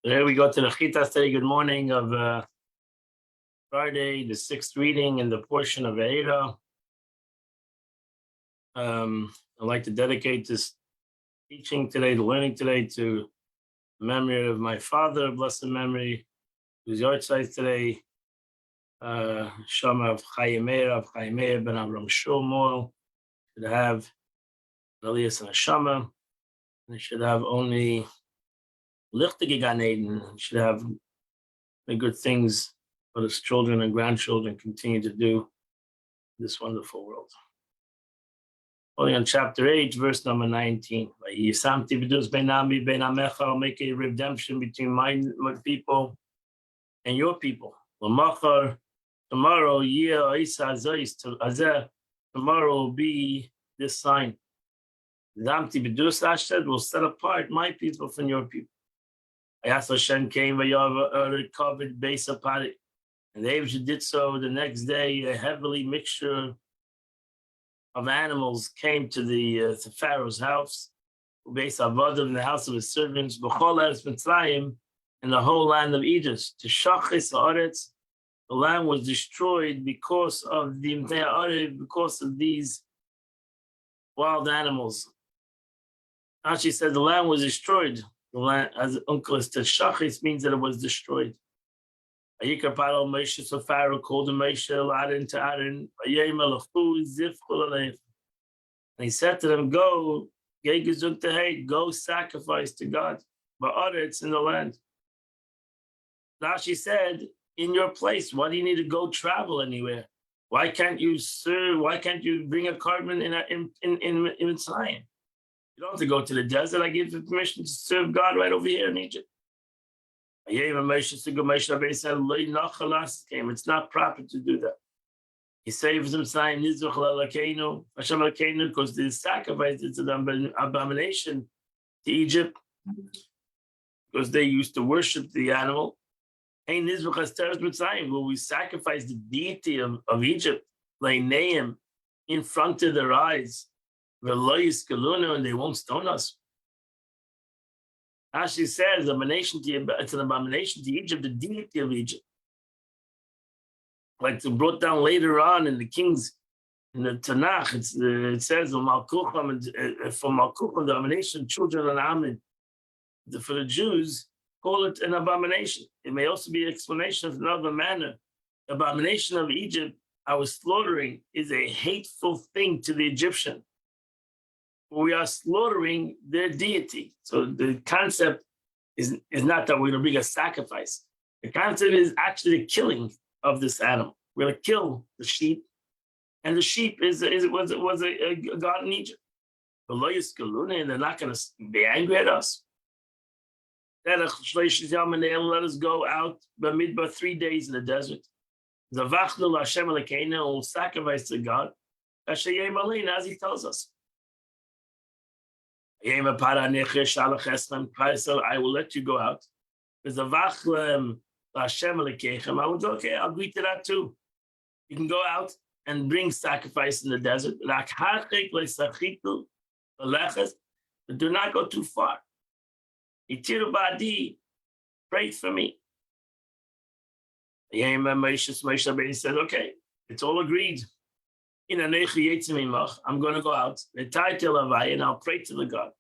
So here we go to the Chitas today. Good morning of Friday, the sixth reading in the portion of Eira. I'd like to dedicate this teaching today, the learning today, to the memory of my father, blessed memory, whose yahrzeit today, Shama of Chaim Meir ben Avram Shmuel, should have Elias and Shama, and they should have only Lichtige Gan Eden, should have the good things for his children and grandchildren continue to do in this wonderful world. Only on chapter 8, verse number 19. I'll make a redemption between my people and your people. Tomorrow, tomorrow will be this sign. Will set apart my people from your people. Hashem came covered base upon it. And the Abishah did so the next day. A heavily mixture of animals came to the to Pharaoh's house, based Avodim in the house of his servants, B'chol Eretz Mitzrayim, in the whole land of Egypt. To Shachis Haaretz, the land was destroyed because of the because of these wild animals. Actually said the land was destroyed. The land, as uncle said, Shachis means that it was destroyed. Ayikar Paro Moshe, so Pharaoh called Moshe, Aaron to Aaron, and he said to them, go sacrifice to God, but it's in the land. Rashi said, in your place, why do you need to go travel anywhere? Why can't you serve? Why can't you bring a carbon in Mitzrayim? You don't have to go to the desert. I give you permission to serve God right over here in Egypt. It's not proper to do that. He saves him saying, because the sacrifice is an abomination to Egypt, because they used to worship the animal. Where we sacrifice the deity of Egypt, in front of their eyes, and they won't stone us. Rashi says it's an abomination to Egypt, the deity of Egypt. Like it's brought down later on in the Kings, in the Tanakh, it says for Malkucham, the abomination, children of Ammon, for the Jews, call it an abomination. It may also be an explanation of another manner. The abomination of Egypt, our slaughtering, is a hateful thing to the Egyptian. We are slaughtering their deity. So the concept is not that we're going to bring a sacrifice. The concept is actually the killing of this animal. We're going to kill the sheep, and the sheep was a god in Egypt. And they're not going to be angry at us. Let us go out Bamidbar 3 days in the desert. We'll sacrifice to God, as he tells us. I will let you go out. I would go, okay, I'll agree to that too. You can go out and bring sacrifice in the desert. But do not go too far. Pray for me. Moshe said, okay, it's all agreed. I'm going to go out and I'll pray to the God.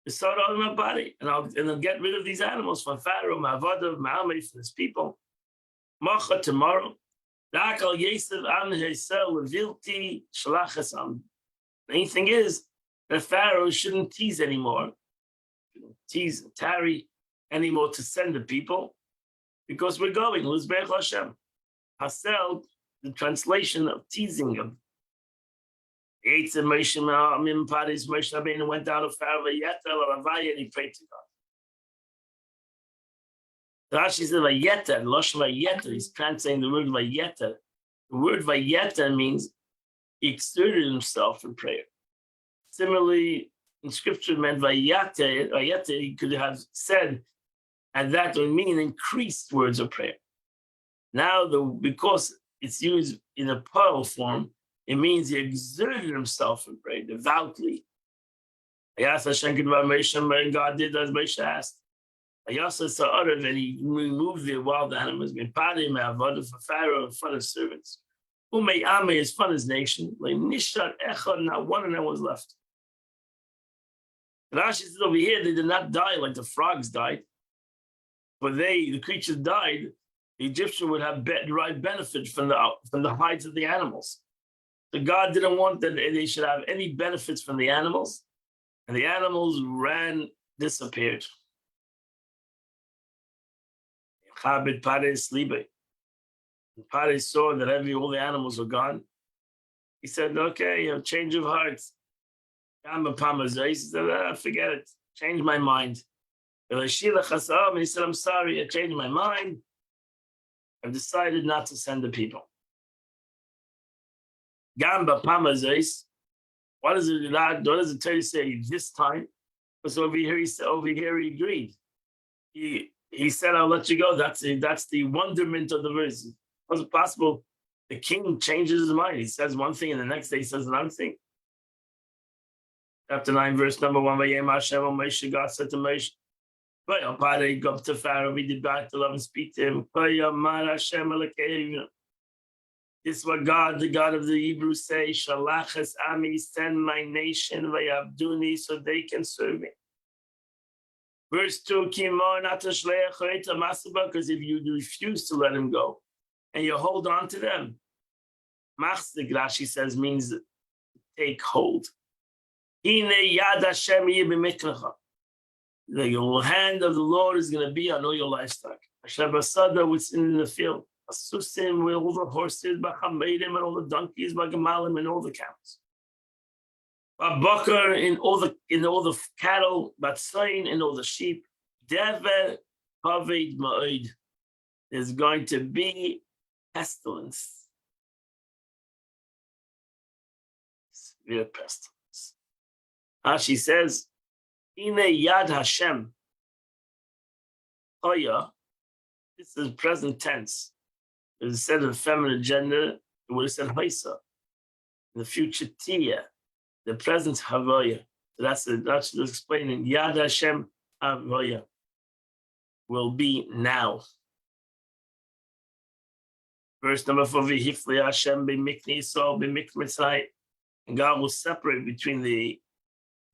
In my body, and I'll get rid of these animals from Pharaoh, Ma'avodah, Ma'amei, from his people. Tomorrow. The main thing is that Pharaoh shouldn't tease anymore, tarry anymore to send the people, because we're going. L'zbeich Hashem. Hasel, the translation of teasing of. Moshe Rabbeinu went out of Pharaoh, and he prayed to God. Rashi says Vayeter, Lashon Vayeter. He's translating the word Vayeter. The word Vayeter means he exerted himself in prayer. Similarly, in scripture, it meant Vayeter. Vayeter, he could have said, and that would mean increased words of prayer. Now, because it's used in a plural form, it means he exerted himself and prayed devoutly. I asked Hashem, and God did as Moshe asked. Ayasa Sa'arav, and he removed the wild animals, for Pharaoh in front of servants. Ame is from his nation, like Nishat Echad, not one of them was left. Rashi says over here, they did not die like the frogs died, but the creatures died. The Egyptian would have derived benefit from the hides of the animals. So God didn't want that they should have any benefits from the animals, and the animals disappeared. Chabit Pares Libe. Pares saw that all the animals were gone. He said, okay, a change of heart. He said, forget it. Change my mind. And he said, I'm sorry, I changed my mind. I've decided not to send the people. Gamba Pamazais. What does it tell you say this time? Because over here he agreed. He said, I'll let you go. That's the wonderment of the verse. Was it possible the king changes his mind? He says one thing and the next day he says another thing. Chapter 9, verse number 1, Moshe, God said to Moshe, go up to Pharaoh, we did back to love and speak to him. This is what God, the God of the Hebrews, say, Shalachas Ami, send my nation, Vayabduni, so they can serve me. Verse 2, because if you refuse to let him go and you hold on to them, Machzik, Rashi says, means take hold. The hand of the Lord is going to be on all your livestock. Hashabasada, what's in the field. Asusim, with all the horses, Bachamedim, and all the donkeys, Bagamalim, and all the camels. Bakar, in all the cattle, Batsain, and all the sheep. Dever, Pavid, Ma'id. There's going to be pestilence. Severe pestilence. She says, Ine Yad Hashem. Oya, this is present tense. If it said in feminine gender, it would have said Haisa. In the future, Tia. The present, Havoya. So that's explaining. Yad Hashem Havoya will be now. Verse number 4, V'hifli Hashem b'mikni Yisrael b'mikmitzai. And God will separate between the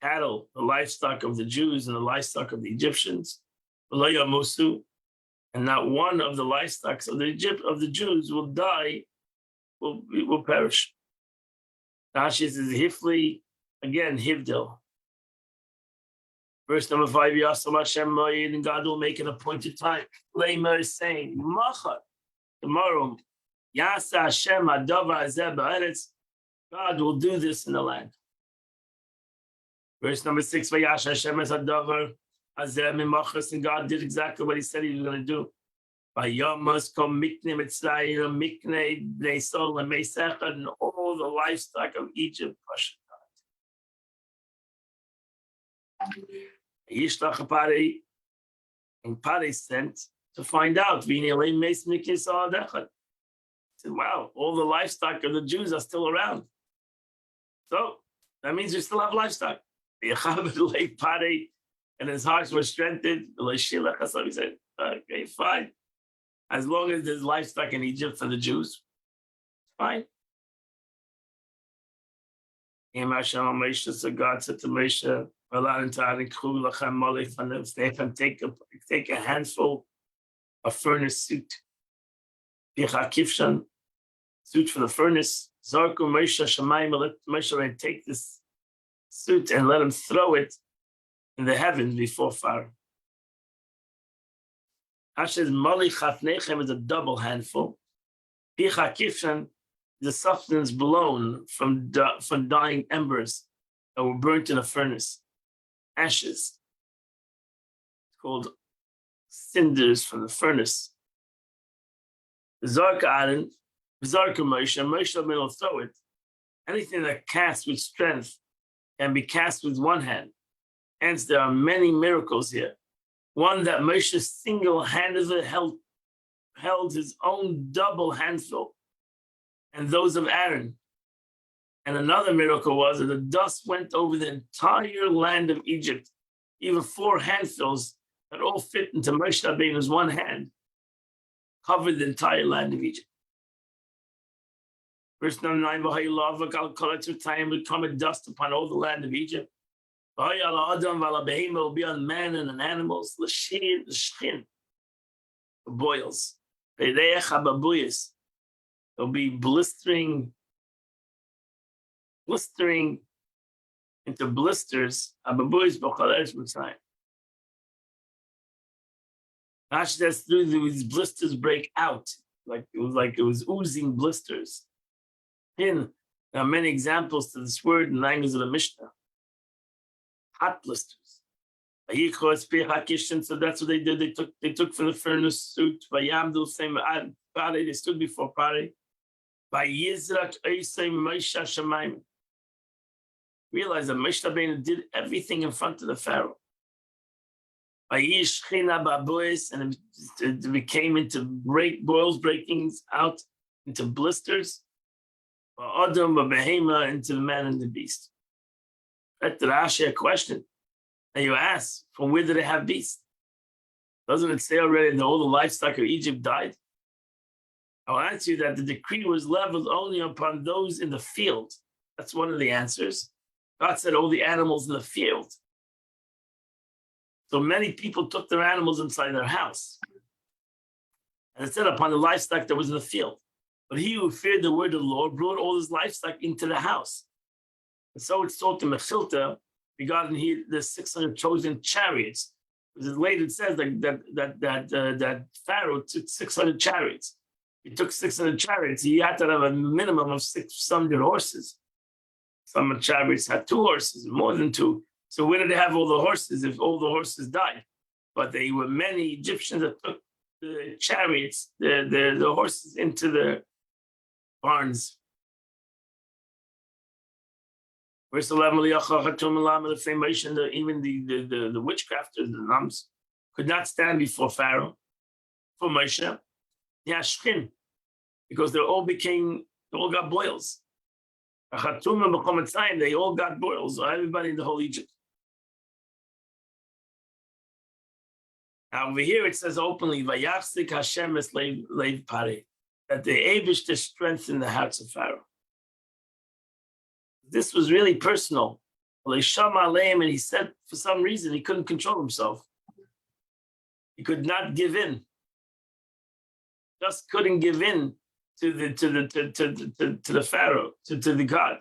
cattle, the livestock of the Jews, and the livestock of the Egyptians. And not one of the livestock of the Jews will die, will perish. Rashi says Hifli, again, Hivdil. Verse number 5, Yasam Hashem Moed, and God will make an appointed time. Leimer is saying, Machar, tomorrow, Yasa Hashem Adava Azeh Ba'eretz, God will do this in the land. Verse number 6, Vayash Hashem es Adavar Azeh Mimachas, and God did exactly what he said he was going to do. Vayamas kom mikne Mitzrayim, mikne bnei Sol and Meisechad, and all the livestock of Egypt. Yishlach Pari, and Pari sent to find out. He said, wow, all the livestock of the Jews are still around. So that means you still have livestock. And his hearts were strengthened. He said, okay, fine. As long as there's livestock in Egypt for the Jews, fine. So God said to Moshe, take a handful of furnace suit. Suit for the furnace. Zarku Moshe Shemayim, let Moshe take this suit and let him throw it in the heavens before Pharaoh. Hashem's Mali Chafnechem is a double handful. Picha Kifshan, the substance blown from dying embers that were burnt in a furnace. Ashes. It's called cinders from the furnace. Zarka Aaron, Zarka Moshe, Moshe will throw it. Anything that casts with strength can be cast with one hand. Hence, there are many miracles here. One that Moshe single-handedly held his own double handful, and those of Aaron. And another miracle was that the dust went over the entire land of Egypt, even 4 handfuls that all fit into Moshe Rabbeinu's one hand, covered the entire land of Egypt. Verse number 9, time would come and dust upon all the land of Egypt. Will be on man and on animals, the shin, the boils. There'll be blistering into blisters. Rashi says through these blisters break out, like it was oozing blisters. There are many examples to this word in the language of the Mishnah. Hot blisters. So that's what they did. They took from the furnace suit. They stood before Pare. Realize that Moshe Rabbeinu did everything in front of the Pharaoh. And it became into boils breaking out into blisters. Adam, Behema, into the man and the beast. That's Rashi a question. And you ask, from where did they have beasts? Doesn't it say already that all the livestock of Egypt died? I'll answer you that the decree was leveled only upon those in the field. That's one of the answers. God said all the animals in the field. So many people took their animals inside their house. And it said upon the livestock that was in the field. But he who feared the word of the Lord brought all his livestock into the house. And so it's told to Mechilta regarding here the 600 chosen chariots. Because later it says that Pharaoh took 600 chariots. He took 600 chariots. He had to have a minimum of 600 horses. Some chariots had 2 horses, more than 2. So where did they have all the horses if all the horses died? But there were many Egyptians that took the chariots, the horses into the barns. Verse 11, even the witchcrafters, the nuns, could not stand before Pharaoh, for Moshe, because they all got boils. They all got boils, everybody in the whole Egypt. Now over here it says openly, Vayachzik Hashem es leiv Pare, that the Eibushter strengthened the hearts of Pharaoh. This was really personal. And he said for some reason he couldn't control himself. He could not give in. Just couldn't give in to the Pharaoh, to the God.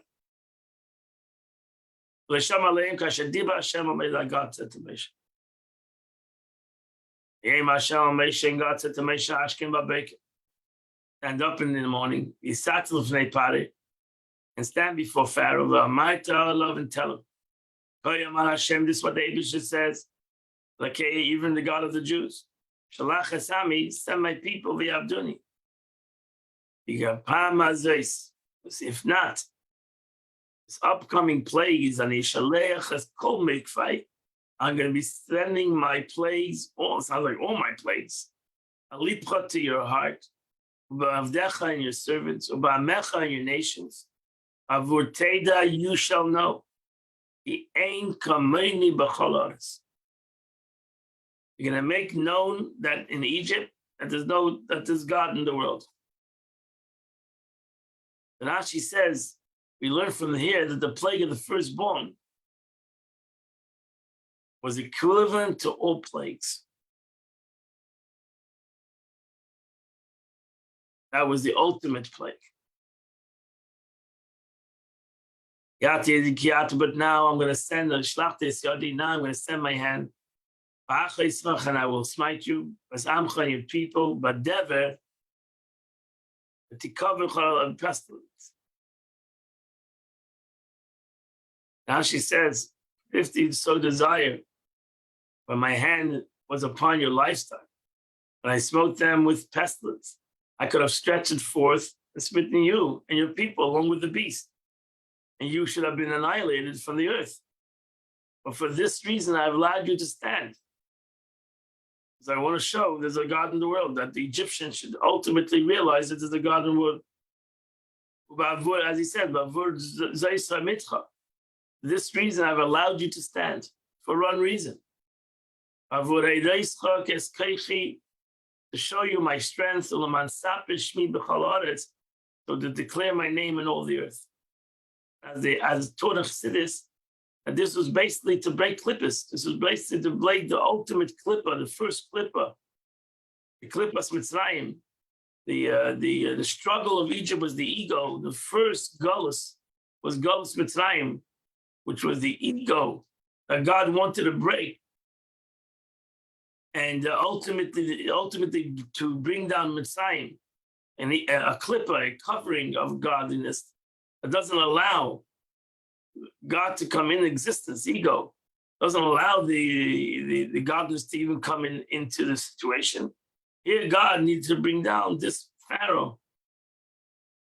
God said to Moshe. God said to Moshe, stand up in the morning, and stand before Pharaoh, love and tell him. Hashem, this is what the Eibushter says. Like even the God of the Jews. Shalach Hasami, send my people v'yavduni. If not, this upcoming plague is an Ishaleach as kol mikvai. I'm going to be sending my plagues, sounds like all my plagues. Alipcha to your heart, u'ba'avdecha and your servants, u'ba'amecha and your nations. Avur teda you shall know. He ain't kameni b'chol haaretz. You're going to make known that in Egypt that there's God in the world. And Rashi says, we learn from here that the plague of the firstborn was equivalent to all plagues. That was the ultimate plague. But now I'm going to send now I'm going to send my hand. And I will smite you, as Amcha and your people, but Dever, to cover of pestilence. Now she says, if you so desire, when my hand was upon your livestock, and I smote them with pestilence, I could have stretched it forth and smitten you and your people along with the beast, and you should have been annihilated from the earth. But for this reason, I have allowed you to stand. Because I want to show there's a God in the world, that the Egyptians should ultimately realize that there's a God in the world. As he said, this reason I've allowed you to stand, for one reason. To show you my strength, so to declare my name in all the earth. As taught of Chassidus, and this was basically to break klippas. This was basically to break the ultimate klippa, the first klippa, the klippas Mitzrayim. The struggle of Egypt was the ego. The first Gullus was Gullus Mitzrayim, which was the ego that God wanted to break. And ultimately to bring down Mitzrayim and a klippa, a covering of godliness that doesn't allow God to come in existence. Ego doesn't allow the godliness to even come into the situation. Here, God needs to bring down this Pharaoh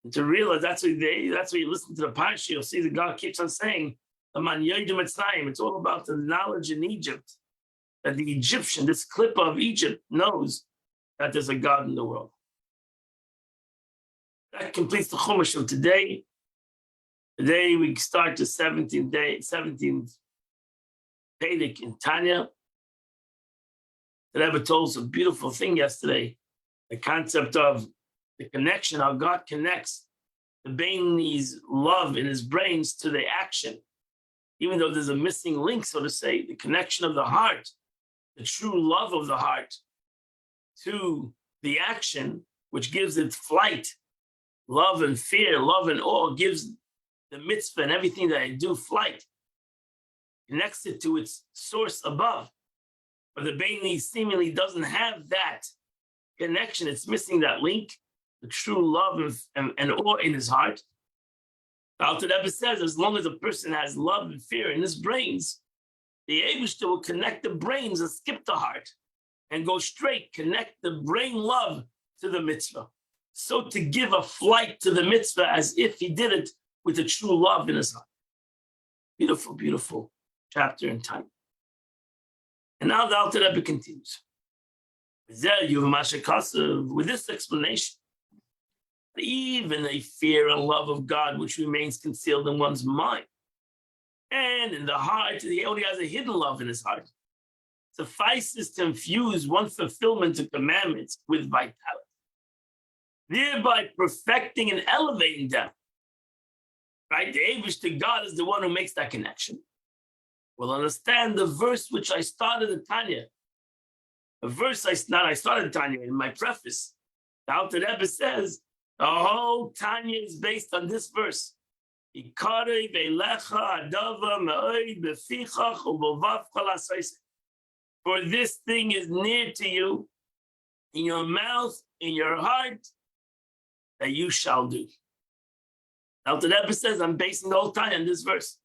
and to realize that's what you listen to the parsha. You'll see that God keeps on saying, it's all about the knowledge in Egypt, that the Egyptian, this clip of Egypt, knows that there's a God in the world. That completes the Chumash of today. Today we start the 17th Pedic in Tanya. The Rebbe told us a beautiful thing yesterday, the concept of the connection, how God connects the Bain's love in his brains to the action. Even though there's a missing link, so to say, the connection of the heart, the true love of the heart to the action, which gives it flight, love and fear, love and awe, gives the mitzvah and everything that I do flight, connects it to its source above. But the Baini seemingly doesn't have that connection. It's missing that link, the true love and awe in his heart. The Alter Rebbe says, as long as a person has love and fear in his brains, the Eibishter will connect the brains and skip the heart and go straight, connect the brain love to the mitzvah. So to give a flight to the mitzvah as if he did it with a true love in his heart. Beautiful, beautiful chapter in time. And now the Alter Rebbe continues. With this explanation, even a fear and love of God which remains concealed in one's mind and in the heart, he only has a hidden love in his heart, suffices to infuse one's fulfillment of commandments with vitality, thereby perfecting and elevating them. Right? The Eibush God is the one who makes that connection. We'll understand the verse which I started in Tanya. A verse I started Tanya in my preface. The Alter Rebbe says, the whole Tanya is based on this verse. For this thing is near to you, in your mouth, in your heart, that you shall do. Alter Rebbe says, I'm basing the whole Tanya on this verse.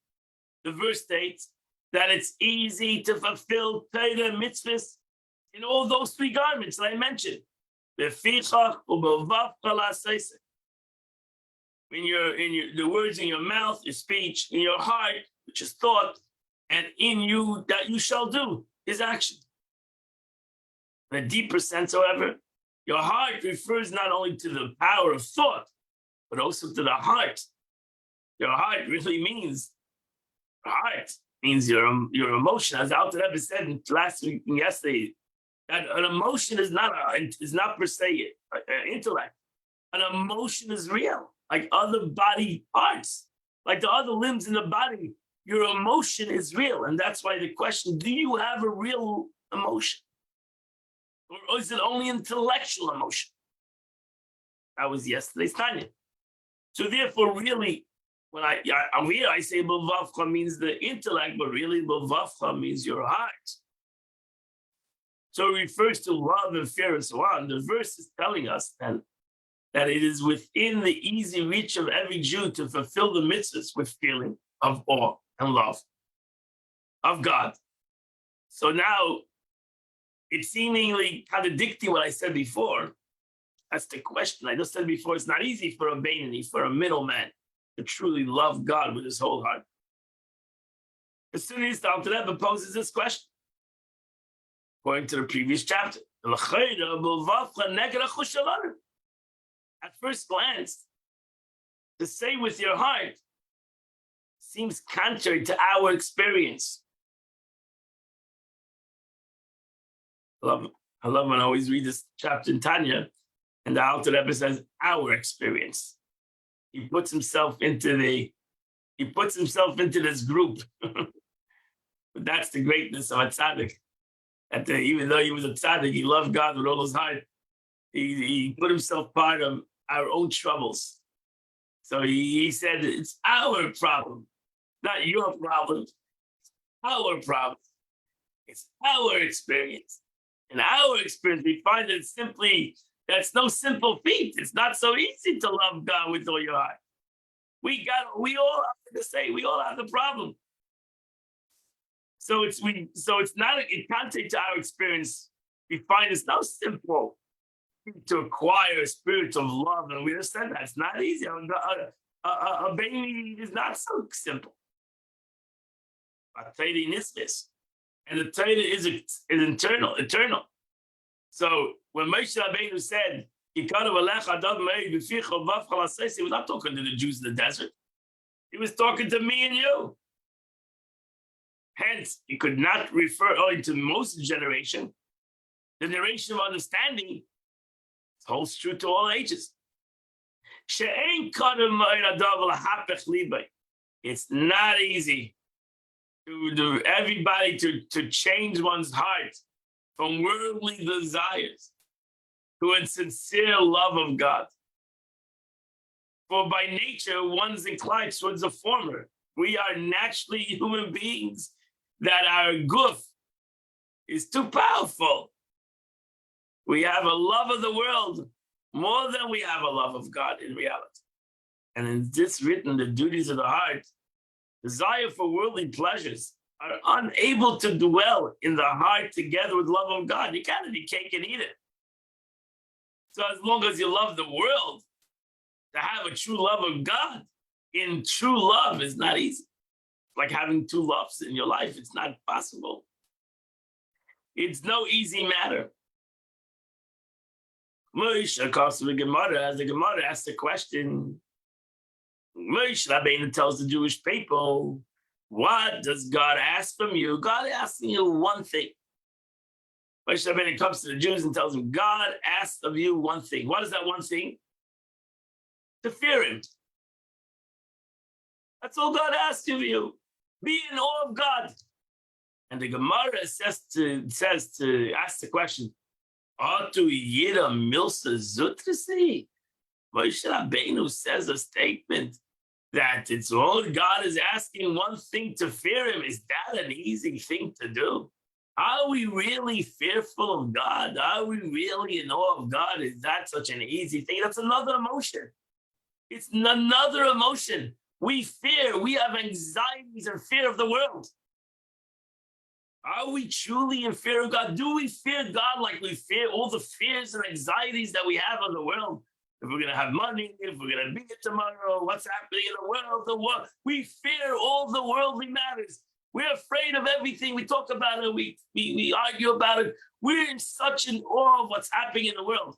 The verse states that it's easy to fulfill Torah mitzvahs in all those three garments that I mentioned. In the words in your mouth, your speech, in your heart, which is thought, and in you that you shall do is action. In a deeper sense, however, your heart refers not only to the power of thought, but also to the heart. Your heart really means your emotion. As Alter Rebbe said last week and yesterday, that an emotion is not per se intellect. An emotion is real, like other body parts, like the other limbs in the body. Your emotion is real, and that's why the question: do you have a real emotion, or is it only intellectual emotion? That was yesterday's Tanya. So therefore, really, when I'm here, I say Bavavcha means the intellect, but really Bavavcha means your heart. So it refers to love and fear and so on. The verse is telling us then that it is within the easy reach of every Jew to fulfill the mitzvahs with feeling of awe and love of God. So now it's seemingly contradicting what I said before. That's the question. I just said before, it's not easy for a Bainani, for a middleman, to truly love God with his whole heart. As soon as the Alter Rebbe poses this question, according to the previous chapter, at first glance, to say with your heart seems contrary to our experience. I love when I always read this chapter in Tanya, and the Alter Rebbe says, our experience. He puts himself into this group. But that's the greatness of a tzaddik. That even though he was a tzaddik, he loved God with all his heart. He put himself part of our own troubles. So he said, it's our problem, not your problem. Our problem. It's our experience. In our experience, we find that that's no simple feat. It's not so easy to love God with all your heart. We all have the same. We all have the problem. So it can't take to our experience. We find it's not simple to acquire a spirit of love, and we understand that it's not easy. A baby is not so simple. And the Torah is eternal. So when Moshe Rabbeinu said, he was not talking to the Jews in the desert. He was talking to me and you. Hence, he could not refer only to Moses' generation. The generation of understanding holds true to all ages. It's not easy to everybody to change one's heart from worldly desires to a sincere love of God. For by nature, one's inclined towards the former. We are naturally human beings that our guf is too powerful. We have a love of the world more than we have a love of God in reality. And in this written, the duties of the heart, desire for worldly pleasures are unable to dwell in the heart together with love of God. You can't eat cake and eat it. So as long as you love the world, to have a true love of God in true love is not easy. Like having two loves in your life, it's not possible. It's no easy matter. Moshe, across the Gemara, as the Gemara asks the question, Moshe Rabbeinu tells the Jewish people, what does God ask from you? God asking you one thing. Moshe Rabbeinu comes to the Jews and tells them, God asks of you one thing. What is that one thing? To fear him. That's all God asks of you. Be in awe of God. And the Gemara says to ask the question, Atu Yira Milsa Zutrasi? Moshe Rabbeinu says a statement that it's all God is asking one thing to fear him. Is that an easy thing to do? Are we really fearful of God? Are we really in awe of God? Is that such an easy thing? That's another emotion. It's another emotion. We fear, we have anxieties and fear of the world. Are we truly in fear of God? Do we fear God like we fear all the fears and anxieties that we have of the world? If we're going to have money, if we're going to be here tomorrow, what's happening in the world, we fear all the worldly matters. We're afraid of everything. We talk about it, we argue about it. We're in such an awe of what's happening in the world.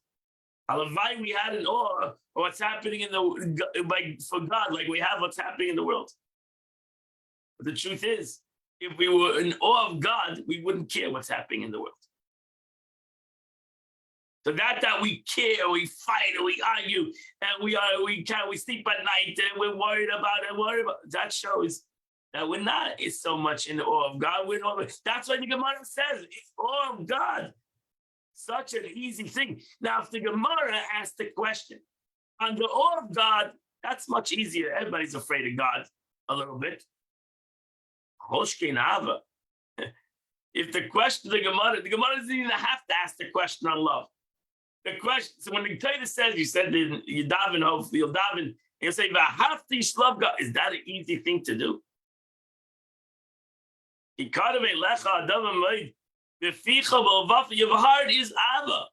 Halavai, we had an awe of what's happening for God, like we have what's happening in the world. But the truth is, if we were in awe of God, we wouldn't care what's happening in the world. So that we care, we fight, and we argue, and we sleep at night, and we're worried about it. That shows that we're not so much in awe of God. That's why the Gemara says it's awe of God. Such an easy thing. Now, if the Gemara asks the question on the awe of God, that's much easier. Everybody's afraid of God a little bit. If the question, the Gemara doesn't even have to ask the question on love. The question, so when the Torah says, you said in Yadav, hopefully you'll daven, you'll say, love God. Is that an easy thing to do? Your heart is Ava.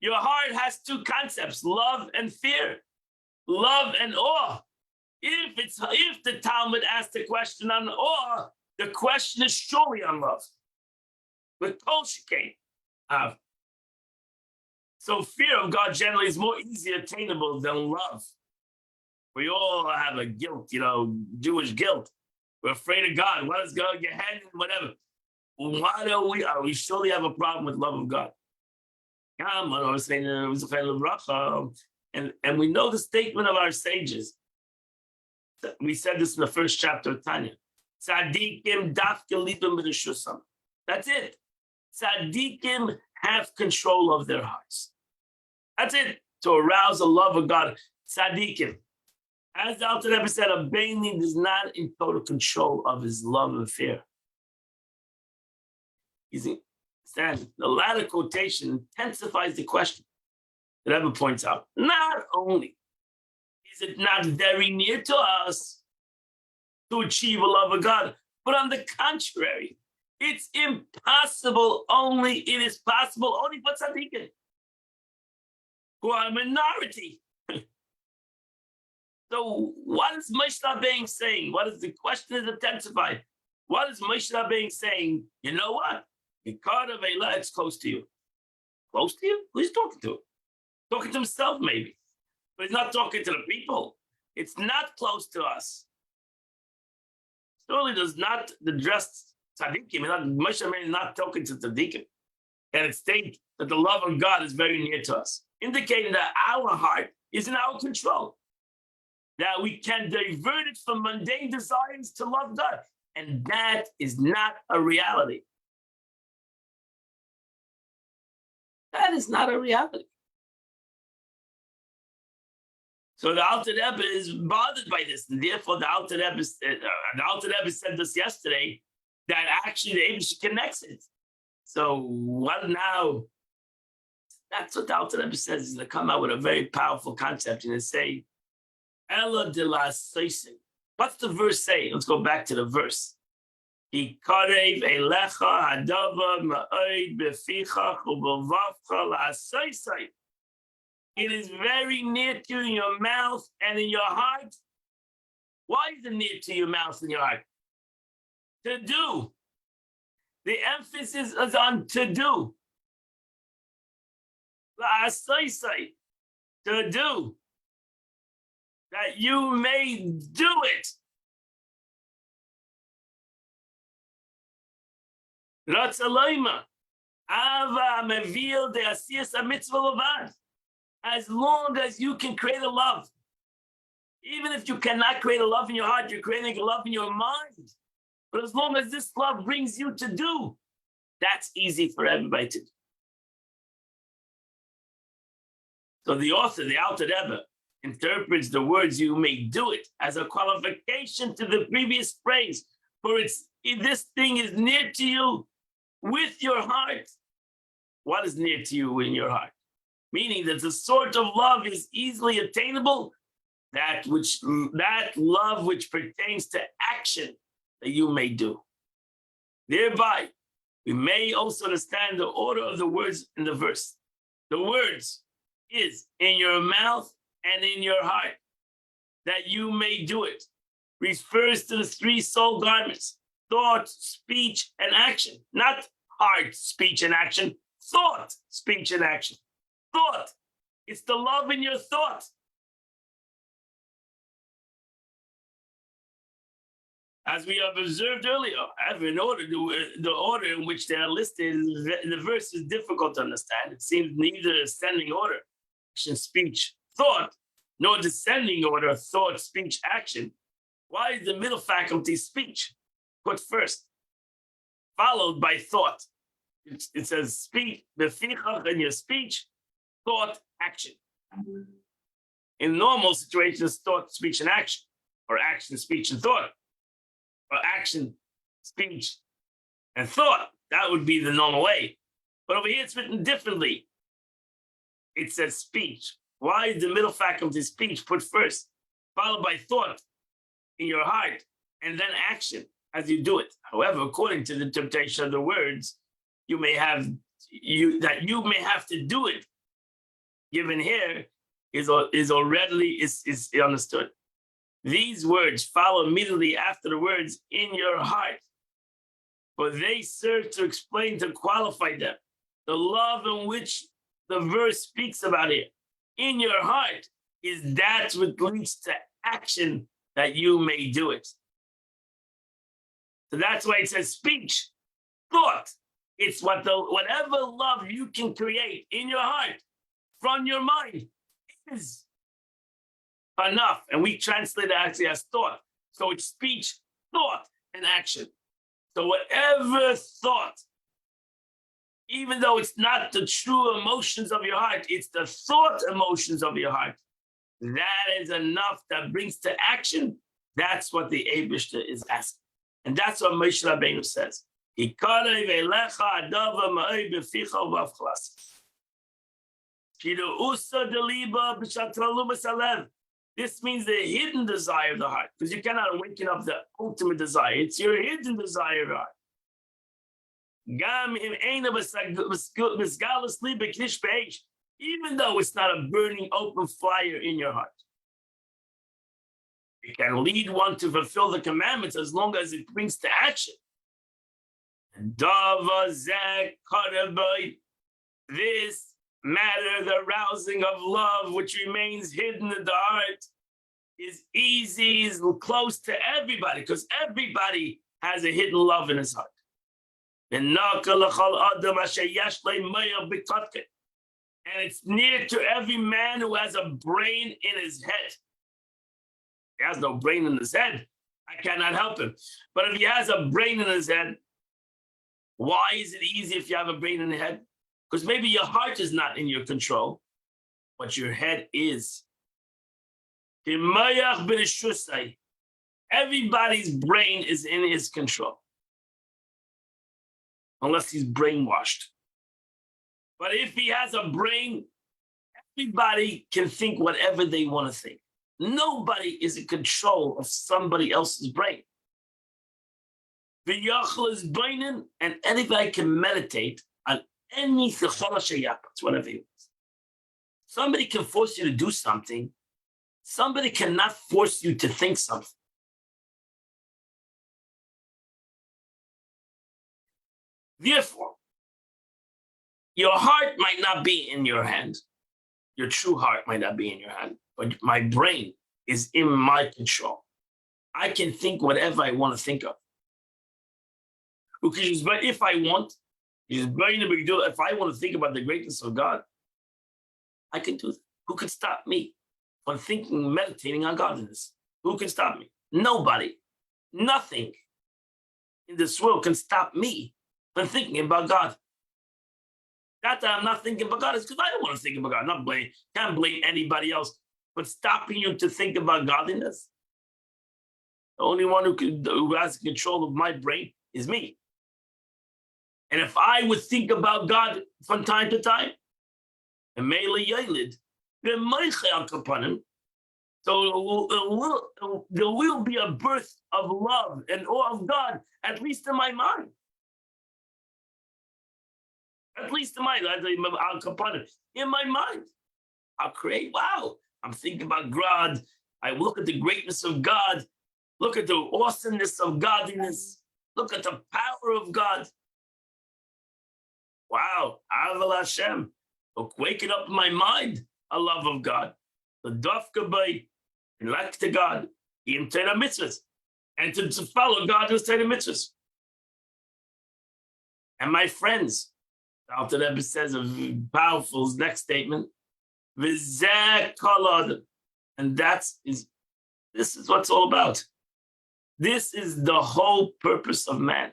Your heart has two concepts, love and fear, love and awe. If the Talmud asks the question on awe, the question is surely on love. With Kol Shekain, Av. So fear of God generally is more easily attainable than love. We all have a guilt, Jewish guilt. We're afraid of God. What is God, your hand, whatever. Why are we surely have a problem with love of God? And we know the statement of our sages. We said this in the first chapter of Tanya. Tzadikim dafke libim b'reshusam. That's it. Tzadikim have control of their hearts. That's it. To arouse the love of God. Tzadikim. As the Alter Rebbe said, a Baini is not in total control of his love and fear. You see, the latter quotation intensifies the question. The Rebbe points out, not only is it not very near to us to achieve a love of God, but on the contrary, it's impossible only, it is possible only for tzaddikim, who are a minority. So what is Moshe Rabbeinu saying? What is the question is intensified? What is Moshe Rabbeinu saying? You know what? Because of Eilah, it's close to you. Close to you? Who's talking to? Talking to himself, maybe. But he's not talking to the people. It's not close to us. Surely does not address tzaddikim. Moshe Rabbeinu is not talking to tzaddikim. And it states that the love of God is very near to us, indicating that our heart is in our control. That we can divert it from mundane desires to love God. And that is not a reality. That is not a reality. So the Alter Rebbe is bothered by this. And therefore, the Alter Rebbe said this yesterday, that actually the Eibush connects it. So what now? That's what the Alter Rebbe says. He's going to come out with a very powerful concept and say, Ella de la Seisin. What's the verse say? Let's go back to the verse. It is very near to you in your mouth and in your heart. Why is it near to your mouth and your heart? To do. The emphasis is on to do. To do. That you may do it. As long as you can create a love. Even if you cannot create a love in your heart, you're creating a love in your mind. But as long as this love brings you to do, that's easy for everybody to do. So the author, the Alter Rebbe, interprets the words "you may do it" as a qualification to the previous phrase, for this thing is near to you with your heart. What is near to you in your heart? Meaning that the sort of love is easily attainable, that love which pertains to action that you may do. Thereby, we may also understand the order of the words in the verse. The words is in your mouth and in your heart, that you may do it, refers to the three soul garments: thought, speech, and action. Not heart, speech, and action. Thought, speech, and action. Thought. It's the love in your thought. As we have observed earlier, in order the order in which they are listed in the verse is difficult to understand. It seems neither ascending order, action, speech, thought, nor descending order, thought, speech, action. Why is the middle faculty, speech, put first, followed by thought? It says speech, befichach in your speech, thought, action. In normal situations, thought, speech, and action, or action, speech, and thought, or action, speech, and thought. That would be the normal way. But over here, it's written differently. It says speech. Why is the middle faculty, speech, put first, followed by thought in your heart, and then action as you do it? However, according to the interpretation of the words, you may have to do it. Given here is already understood. These words follow immediately after the words in your heart, for they serve to explain, to qualify them. The love in which the verse speaks about it in your heart is that which leads to action that you may do it. So that's why it says speech. thought. It's whatever love you can create in your heart, from your mind, is enough. And we translate it actually as thought. So it's speech, thought, and action. So whatever thought, even though it's not the true emotions of your heart, it's the thought emotions of your heart. That is enough that brings to action. That's what the Eibishter is asking. And that's what Moshe Rabbeinu says. This means the hidden desire of the heart, because you cannot awaken up the ultimate desire. It's your hidden desire of the heart. Even though it's not a burning open fire in your heart. It can lead one to fulfill the commandments as long as it brings to action. This matter, the arousing of love, which remains hidden in the heart, is easy, is close to everybody, because everybody has a hidden love in his heart. And it's near to every man who has a brain in his head. He has no brain in his head, I cannot help him. But if he has a brain in his head, why is it easy if you have a brain in the head? Because maybe your heart is not in your control, but your head is. Everybody's brain is in his control, unless he's brainwashed. But if he has a brain, everybody can think whatever they want to think. Nobody is in control of somebody else's brain. V'yachal is brainin, and anybody can meditate on any thechol sheyapatz, whatever he wants. Somebody can force you to do something. Somebody cannot force you to think something. Therefore, your heart might not be in your hand. Your true heart might not be in your hand, but my brain is in my control. I can think whatever I want to think of. But if I want, if I want to think about the greatness of God, I can do that. Who can stop me from thinking, meditating on godliness? Who can stop me? Nobody. Nothing in this world can stop me from thinking about God. Not that I'm not thinking about God, it's because I don't want to think about God. Can't blame anybody else. But stopping you to think about godliness, the only one who has control of my brain is me. And if I would think about God from time to time, and so there will be a birth of love and awe of God, at least in my mind. At least in my mind. I'll create, wow, I'm thinking about God. I look at the greatness of God. Look at the awesomeness of godliness. Look at the power of God. Wow, Aval Hashem. Waking up in my mind a love of God. The dafka by, like to God, Im Torah mitzvahs, and to follow God who's Torah mitzvahs. And my friends, the Alter Rebbe says a powerful next statement, V'zeh kol adam. And this is what it's all about. This is the whole purpose of man.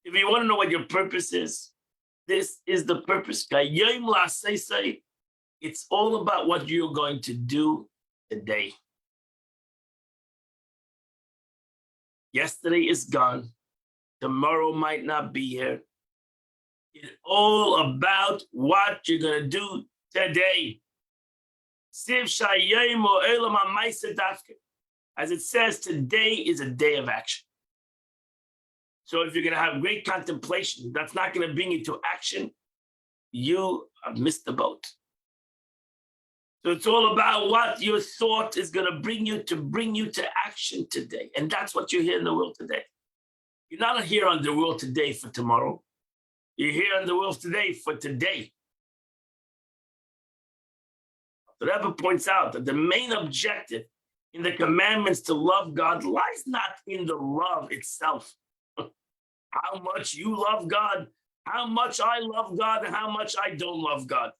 If you want to know what your purpose is, this is the purpose. It's all about what you're going to do today. Yesterday is gone. Tomorrow might not be here. It's all about what you're going to do today. As it says, today is a day of action. So if you're going to have great contemplation, that's not going to bring you to action, you have missed the boat. So it's all about what your thought is going to bring you to action today. And that's what you're here in the world today. You're not here on the world today for tomorrow. You're here on the world today for today. The Rebbe points out that the main objective in the commandments to love God lies not in the love itself. How much you love God, how much I love God, and how much I don't love God.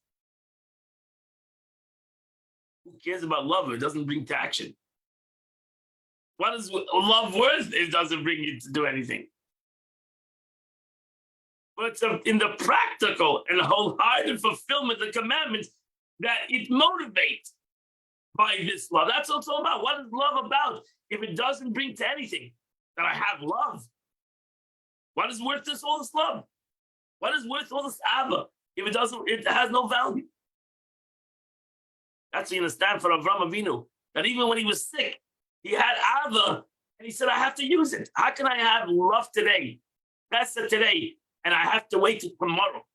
Who cares about love if it doesn't bring to action? What is love worth if it doesn't bring you to do anything? But it's in the practical and wholehearted fulfillment of the commandments that it motivates by this love. That's what it's all about. What is love about if it doesn't bring to anything? That I have love. What is worth all this love? What is worth all this Abba if it has no value? That's what you understand for Avraham Avinu, that even when he was sick, he had Abba, and he said, I have to use it. How can I have love today, Chesed today, and I have to wait till tomorrow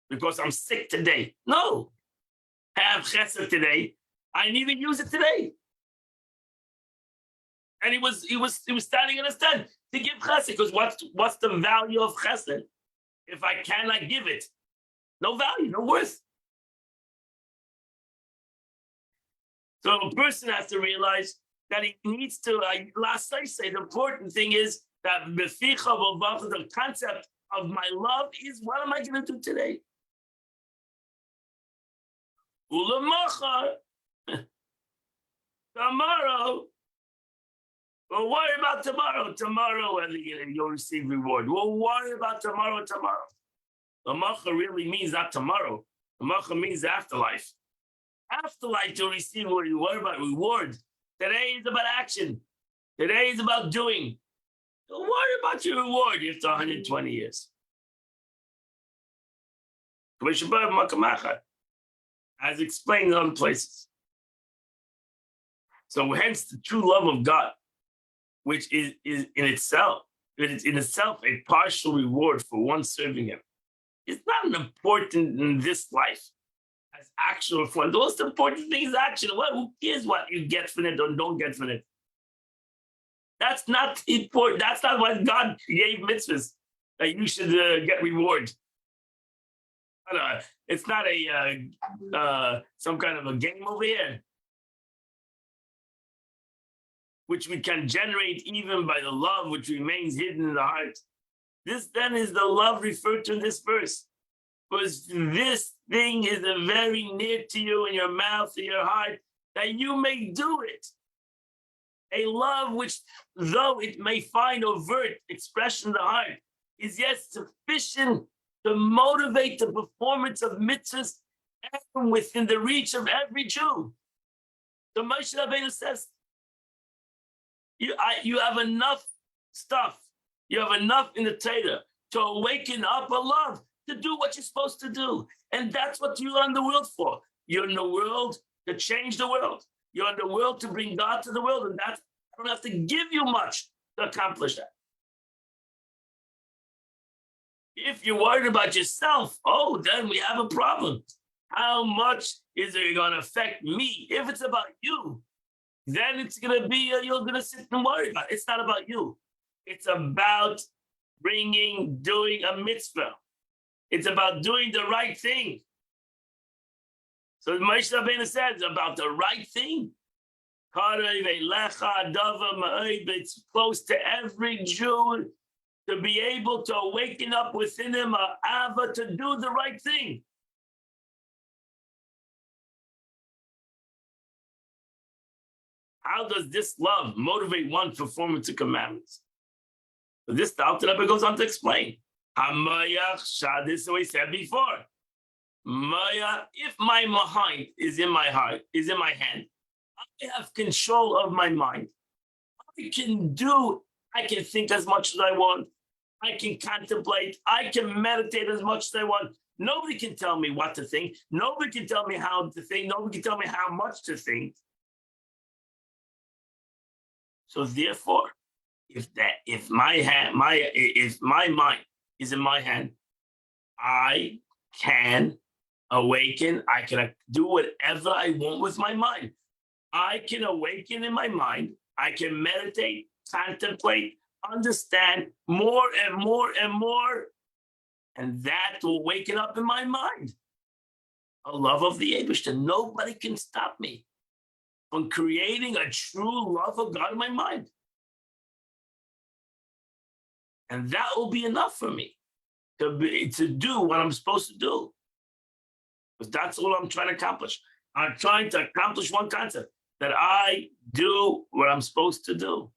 because I'm sick today? No. I have Chesed today. I need to use it today. And he was standing in his tent to give Chesed, because what's the value of Chesed if I cannot give it? No value, no worth. So a person has to realize that he needs to, last I say, the important thing is that the concept of my love is, what am I going to do today? Tomorrow, we'll worry about tomorrow. Tomorrow, and you'll receive reward. We'll worry about tomorrow. The macha really means not tomorrow. The macha means afterlife. Afterlife, you'll receive what you worry about reward. Today is about action. Today is about doing. Don't worry about your reward after 120 years. As explained in other places. So hence the true love of God, which is in itself a partial reward for one serving him. It's not important in this life as actual fun. The most important thing is action. Who cares what you get from it or don't get from it? That's not important. That's not why God gave mitzvahs, that you should get reward. It's not some kind of a game over here, which we can generate even by the love which remains hidden in the heart. This then is the love referred to in this verse, because this thing is very near to you in your mouth, in your heart, that you may do it. A love which, though it may find overt expression in the heart, is yet sufficient to motivate the performance of mitzvahs and within the reach of every Jew. So Moshe Rabbeinu says, you have enough stuff, you have enough in the Torah to awaken up a love, to do what you're supposed to do. And that's what you're in the world for. You're in the world to change the world. You're in the world to bring God to the world. And I don't have to give you much to accomplish that. If you're worried about yourself, then we have a problem. How much is it going to affect me? If it's about you, then it's going to be, you're going to sit and worry about it. It's not about you. It's about doing a mitzvah. It's about doing the right thing. So Moshe Rabbeinu says about the right thing. It's close to every Jew to be able to awaken up within him a ava to do the right thing. How does this love motivate one to performance of commandments? So this the Alter Rebbe goes on to explain. This is what he said before. If my mind is in my heart, is in my hand, I have control of my mind. I can think as much as I want. I can contemplate. I can meditate as much as I want. Nobody can tell me what to think. Nobody can tell me how to think. Nobody can tell me how much to think. So therefore, if my mind is in my hand, I can awaken. I can do whatever I want with my mind. I can awaken in my mind. I can meditate, contemplate, understand more and more and more. And that will waken up in my mind a love of the Eibishter. Nobody can stop me. on creating a true love of God in my mind. And that will be enough for me to do what I'm supposed to do. Because that's all I'm trying to accomplish. I'm trying to accomplish one concept, that I do what I'm supposed to do.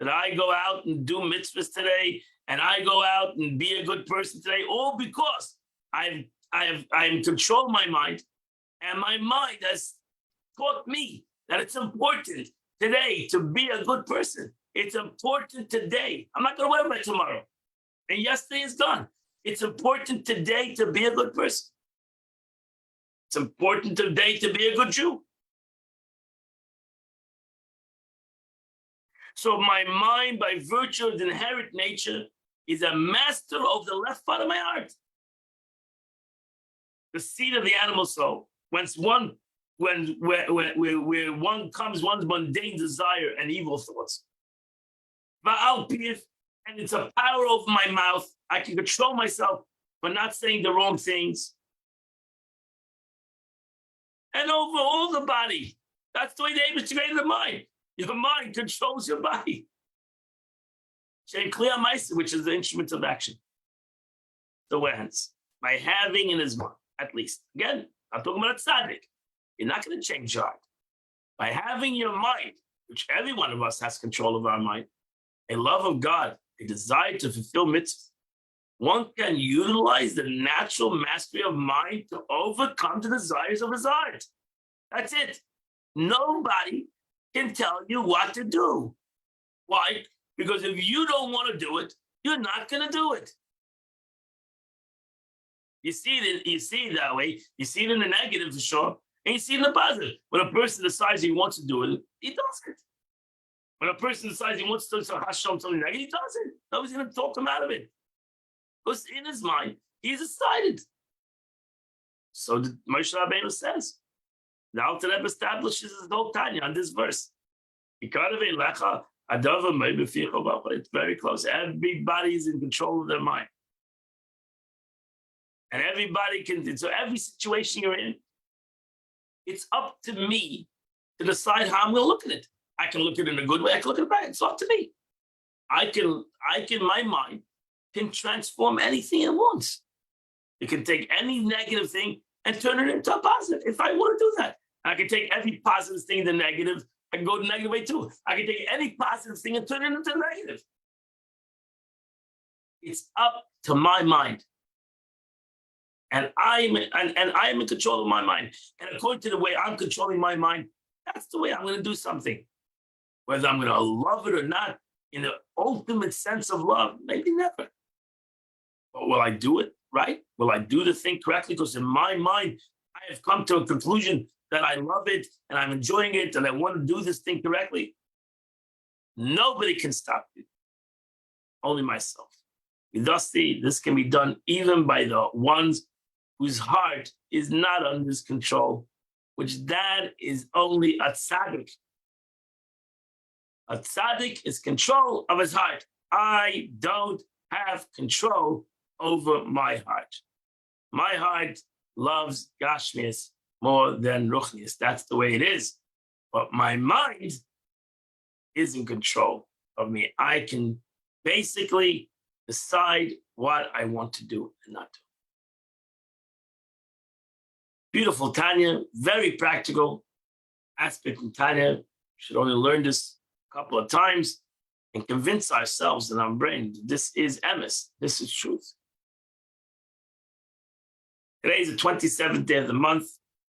That I go out and do mitzvahs today, and I go out and be a good person today, all because I am controlling my mind, and my mind has taught me that it's important today to be a good person. It's important today. I'm not going to worry about tomorrow. And yesterday is gone. It's important today to be a good person. It's important today to be a good Jew. So my mind, by virtue of the inherent nature, is a master of the left part of my heart. The seat of the animal soul. Where one comes, one's mundane desire and evil thoughts. And it's a power over my mouth. I can control myself for not saying the wrong things. And over all the body. That's the way the Eibush created the mind. Your mind controls your body. Which is the instrument of action. The hands. By having in his mind, at least. Again, I'm talking about a tzaddik. You're not going to change your heart. By having your mind, which every one of us has control of our mind, a love of God, a desire to fulfill mitzvahs, one can utilize the natural mastery of mind to overcome the desires of his heart. That's it. Nobody can tell you what to do. Why? Because if you don't want to do it, you're not going to do it. You see it that way. You see it in the negative for sure, and you see it in the positive. When a person decides he wants to do it, he does it. When a person decides he wants to do something negative, he does it. Nobody's going to talk him out of it. Because in his mind, he's decided. So the Moshe Rabbeinu says, the Alter Rebbe establishes his whole Tanya on this verse. It's very close. Everybody's in control of their mind. And everybody can, so every situation you're in, it's up to me to decide how I'm going to look at it. I can look at it in a good way, I can look at it bad. It's up to me. My mind can transform anything it wants. It can take any negative thing and turn it into a positive if I want to do that. I can take every positive thing to negative. I can go the negative way too. I can take any positive thing and turn it into negative. It's up to my mind. And I'm in control of my mind. And according to the way I'm controlling my mind, that's the way I'm going to do something. Whether I'm going to love it or not, in the ultimate sense of love, maybe never. But will I do it right? Will I do the thing correctly? Because in my mind, I have come to a conclusion that I love it and I'm enjoying it and I want to do this thing correctly. Nobody can stop me. Only myself. Thus, this can be done even by the ones whose heart is not under his control, which that is only a tzaddik. A tzaddik is control of his heart. I don't have control over my heart. My heart loves Gashmias more than Ruchnias. That's the way it is. But my mind is in control of me. I can basically decide what I want to do and not do. Beautiful Tanya, very practical aspect in Tanya. We should only learn this a couple of times and convince ourselves in our brain that this is emes, this is truth. Today is the 27th day of the month,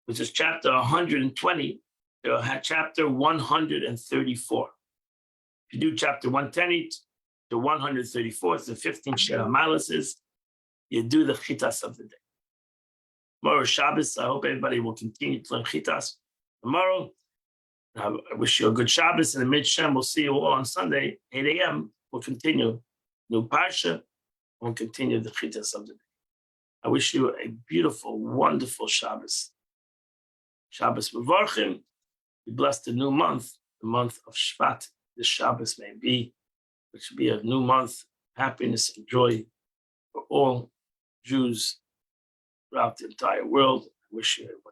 which is chapter 120, chapter 134. If you do chapter 110 to 134, it's the 15th Shir HaMalos, you do the chitas of the day. Tomorrow Shabbos, I hope everybody will continue to learn chitas tomorrow. I wish you a good Shabbos, and the Mid-Shem, we'll see you all on Sunday, 8 a.m. We'll continue new Parsha, we'll continue the chitas of the day. I wish you a beautiful, wonderful Shabbos. Shabbos Mevorchim. We bless the new month, the month of Shvat. This Shabbos may be, which will be a new month, happiness and joy for all Jews throughout the entire world. I wish you a